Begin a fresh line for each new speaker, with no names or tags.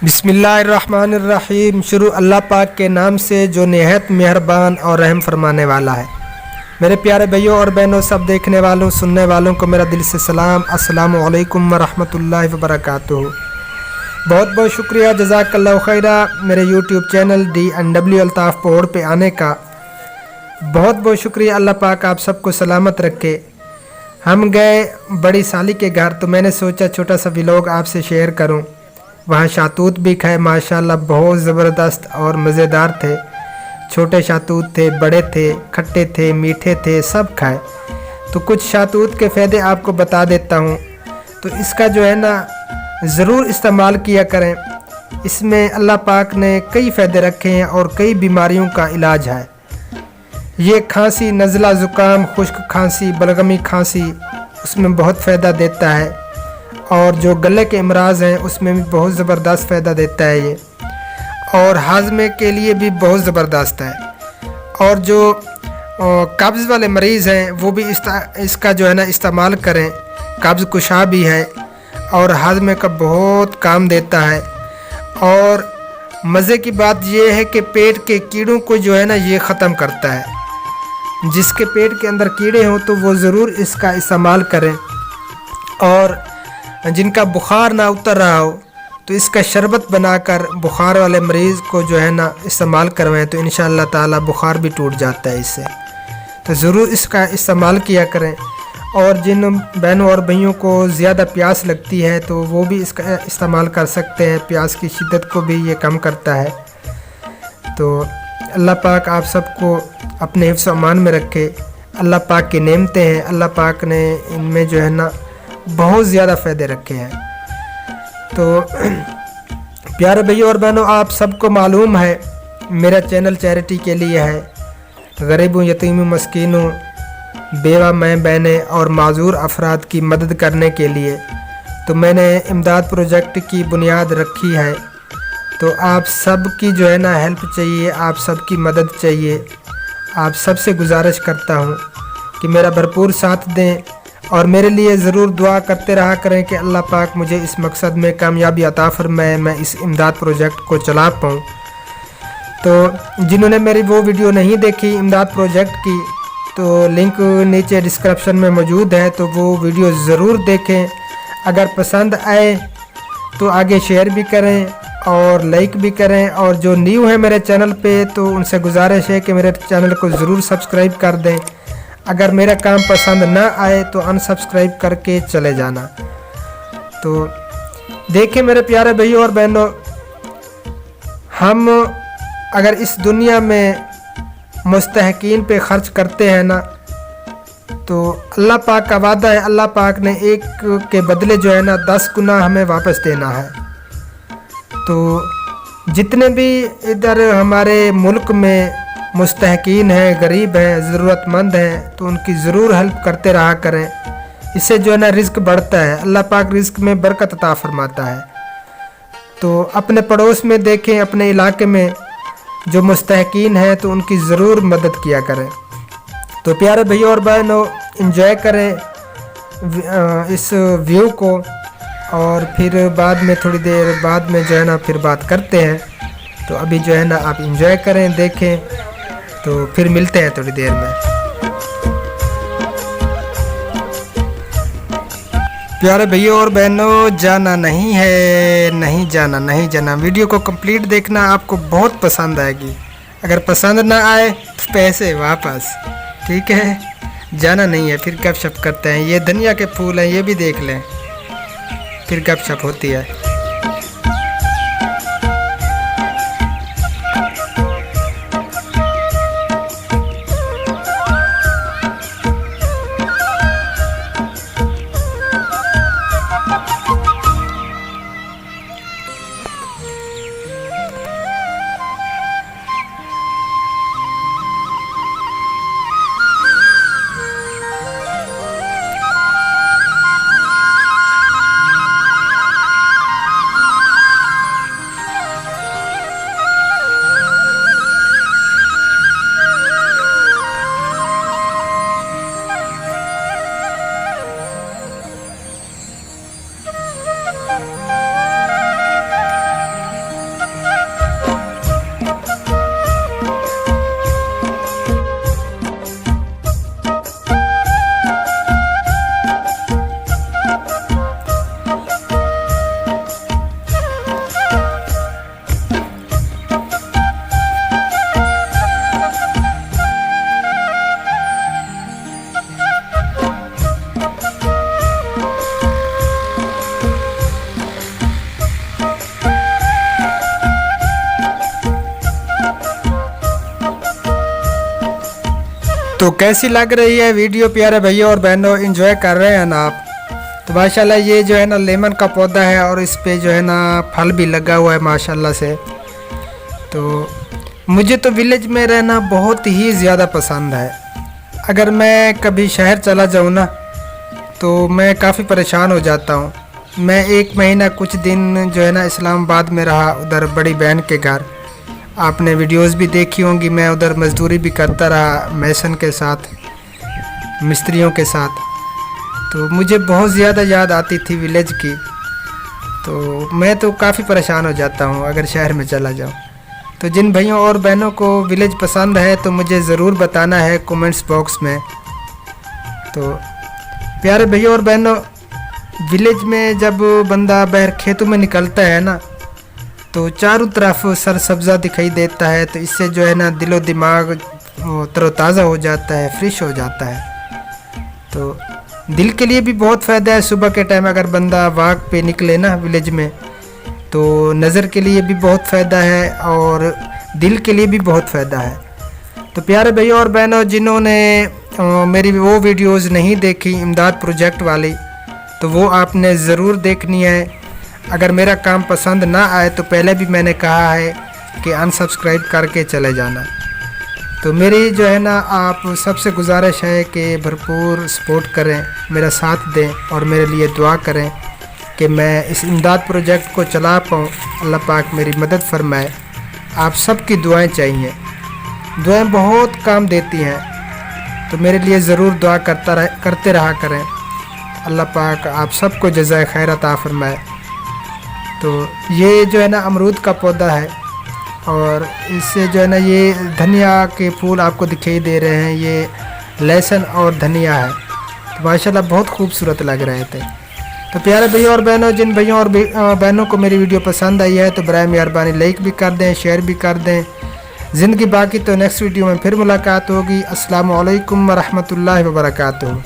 बिस्मिल्लाहिर्रहमानिर्रहीम। शुरू अल्लाह पाक के नाम से जो निहायत मेहरबान और रहम फरमाने वाला है। मेरे प्यारे भाइयों और बहनों, सब देखने वालों सुनने वालों को मेरा दिल से सलाम, अस्सलामु अलैकुम वरहमतुल्लाहि वबरकातुहू। बहुत बहुत शुक्रिया, जज़ाकल्लाहु खैरा, मेरे यूट्यूब चैनल DNW अल्ताफ़ पौड़ पे आने का बहुत बहुत शुक्रिया। अल्लाह पाक आप सबको सलामत रखे। हम गए बड़ी साली के घर, तो मैंने सोचा छोटा सा व्लॉग आपसे शेयर करूं। वहाँ शातूत भी खाए, माशाल्लाह बहुत ज़बरदस्त और मज़ेदार थे। छोटे शातूत थे, बड़े थे, खट्टे थे, मीठे थे, सब खाए। तो कुछ शातूत के फ़ायदे आपको बता देता हूँ। तो इसका जो है ना ज़रूर इस्तेमाल किया करें। इसमें अल्लाह पाक ने कई फ़ायदे रखे हैं और कई बीमारियों का इलाज है। ये खांसी, नज़ला, ज़ुकाम, खुश्क खांसी, बलगमी खांसी, उसमें बहुत फ़ायदा देता है। और जो गले के अमराज हैं उसमें भी बहुत ज़बरदस्त फ़ायदा देता है ये। और हाजमे के लिए भी बहुत ज़बरदस्त है। और जो कब्ज़ वाले मरीज़ हैं वो भी इसका जो है ना इस्तेमाल करें। कब्ज़ कुशा भी है और हाजमे का बहुत काम देता है। और मज़े की बात ये है कि पेट के कीड़ों को जो है ना ये ख़त्म करता है। जिसके पेट के अंदर कीड़े हों तो वो ज़रूर इसका इस्तेमाल करें। और जिनका बुखार ना उतर रहा हो तो इसका शरबत बनाकर बुखार वाले मरीज़ को जो है ना इस्तेमाल करवाएं, तो इंशाअल्लाह ताला बुखार भी टूट जाता है इससे। तो ज़रूर इसका इस्तेमाल किया करें। और जिन बहनों और भाइयों को ज़्यादा प्यास लगती है तो वो भी इसका इस्तेमाल कर सकते हैं। प्यास की शिद्दत को भी ये कम करता है। तो अल्लाह पाक आप सबको अपने हिफ्ज़ अमान में रखे। अल्लाह पाक की नेमतें हैं, अल्लाह पाक ने इनमें जो है ना बहुत ज़्यादा फ़ायदे रखे हैं। तो प्यारे भैया और बहनों, आप सबको मालूम है मेरा चैनल चैरिटी के लिए है। गरीबों, यतीमों, मस्कीनों, बेवा माँ बहनें और माजूर अफराद की मदद करने के लिए तो मैंने इमदाद प्रोजेक्ट की बुनियाद रखी है। तो आप सब की जो है ना हेल्प चाहिए, आप सब की मदद चाहिए। आप सबसे गुजारिश करता हूँ कि मेरा भरपूर साथ दें और मेरे लिए ज़रूर दुआ करते रहा करें कि अल्लाह पाक मुझे इस मकसद में कामयाबी अता फरमाए, मैं इस इमदाद प्रोजेक्ट को चला पाऊँ। तो जिन्होंने मेरी वो वीडियो नहीं देखी इमदाद प्रोजेक्ट की, तो लिंक नीचे डिस्क्रिप्शन में मौजूद है, तो वो वीडियो ज़रूर देखें। अगर पसंद आए तो आगे शेयर भी करें और लाइक भी करें। और जो न्यू है मेरे चैनल पे तो उनसे गुजारिश है कि मेरे चैनल को ज़रूर सब्सक्राइब कर दें। अगर मेरा काम पसंद ना आए तो अनसब्सक्राइब करके चले जाना। तो देखें मेरे प्यारे भाइयों और बहनों, हम अगर इस दुनिया में मुस्तहकीन पे ख़र्च करते हैं ना तो अल्लाह पाक का वादा है, अल्लाह पाक ने एक के बदले जो है ना 10 गुना हमें वापस देना है। तो जितने भी इधर हमारे मुल्क में मुस्तहकीन हैं, गरीब हैं, ज़रूरतमंद हैं, तो उनकी ज़रूर हेल्प करते रहा करें। इससे जो है ना रिज़्क बढ़ता है, अल्लाह पाक रिज़्क में बरकत अता फरमाता है। तो अपने पड़ोस में देखें, अपने इलाके में जो मुस्तहकीन हैं तो उनकी ज़रूर मदद किया करें। तो प्यारे भैया और बहनों, एंजॉय करें इस व्यू को और फिर बाद में थोड़ी देर बाद में जो है ना फिर बात करते हैं। तो अभी जो है ना आप एंजॉय करें, देखें, तो फिर मिलते हैं थोड़ी देर में। प्यारे भैया और बहनों, जाना नहीं है, नहीं जाना, नहीं जाना। वीडियो को कंप्लीट देखना, आपको बहुत पसंद आएगी। अगर पसंद ना आए तो पैसे वापस, ठीक है। जाना नहीं है, फिर गपशप करते हैं। ये धनिया के फूल हैं, ये भी देख लें, फिर गपशप होती है। तो कैसी लग रही है वीडियो प्यारे भैया और बहनों, एंजॉय कर रहे हैं ना आप? तो माशाल्लाह ये जो है ना लेमन का पौधा है और इस पे जो है ना फल भी लगा हुआ है माशाल्लाह से। तो मुझे तो विलेज में रहना बहुत ही ज़्यादा पसंद है। अगर मैं कभी शहर चला जाऊँ ना तो मैं काफ़ी परेशान हो जाता हूँ। मैं 1 महीना कुछ दिन जो है ना इस्लामाबाद में रहा, उधर बड़ी बहन के घर। आपने वीडियोस भी देखी होंगी, मैं उधर मज़दूरी भी करता रहा मैसन के साथ, मिस्त्रियों के साथ। तो मुझे बहुत ज़्यादा याद आती थी विलेज की। तो मैं तो काफ़ी परेशान हो जाता हूँ अगर शहर में चला जाऊँ। तो जिन भाइयों और बहनों को विलेज पसंद है तो मुझे ज़रूर बताना है कमेंट्स बॉक्स में। तो प्यारे भैया और बहनों, विलेज में जब बंदा बाहर खेतों में निकलता है ना तो चारों तरफ सरसब्जा दिखाई देता है। तो इससे जो है ना दिलो दिमाग तरोताज़ा हो जाता है, फ्रेश हो जाता है। तो दिल के लिए भी बहुत फ़ायदा है। सुबह के टाइम अगर बंदा वॉक पे निकले ना विलेज में तो नज़र के लिए भी बहुत फ़ायदा है और दिल के लिए भी बहुत फ़ायदा है। तो प्यारे भैया और बहनों, जिन्होंने मेरी वो वीडियोस नहीं देखी इमदाद प्रोजेक्ट वाली, तो वो आपने ज़रूर देखनी है। अगर मेरा काम पसंद ना आए तो पहले भी मैंने कहा है कि अनसब्सक्राइब करके चले जाना। तो मेरी जो है ना आप सबसे गुजारिश है कि भरपूर सपोर्ट करें, मेरा साथ दें और मेरे लिए दुआ करें कि मैं इस इमदाद प्रोजेक्ट को चला पाऊँ। अल्लाह पाक मेरी मदद फरमाए। आप सबकी दुआएं चाहिए, दुआएं बहुत काम देती हैं। तो मेरे लिए ज़रूर दुआ करते रहा करें। अल्लाह पाक आप सबको जज़ाए खैर अता फरमाए। तो ये जो है ना अमरूद का पौधा है और इससे जो है ना ये धनिया के फूल आपको दिखाई दे रहे हैं, ये लहसुन और धनिया है। तो माशाल्लाह बहुत खूबसूरत लग रहे थे। तो प्यारे भैया और बहनों, जिन भैया और बहनों को मेरी वीडियो पसंद आई है तो बराए मेहरबानी लाइक भी कर दें, शेयर भी कर दें। ज़िंदगी बाकी तो नेक्स्ट वीडियो में फिर मुलाकात होगी। अस्सलामु अलैकुम व रहमतुल्लाहि व बरकातुहू।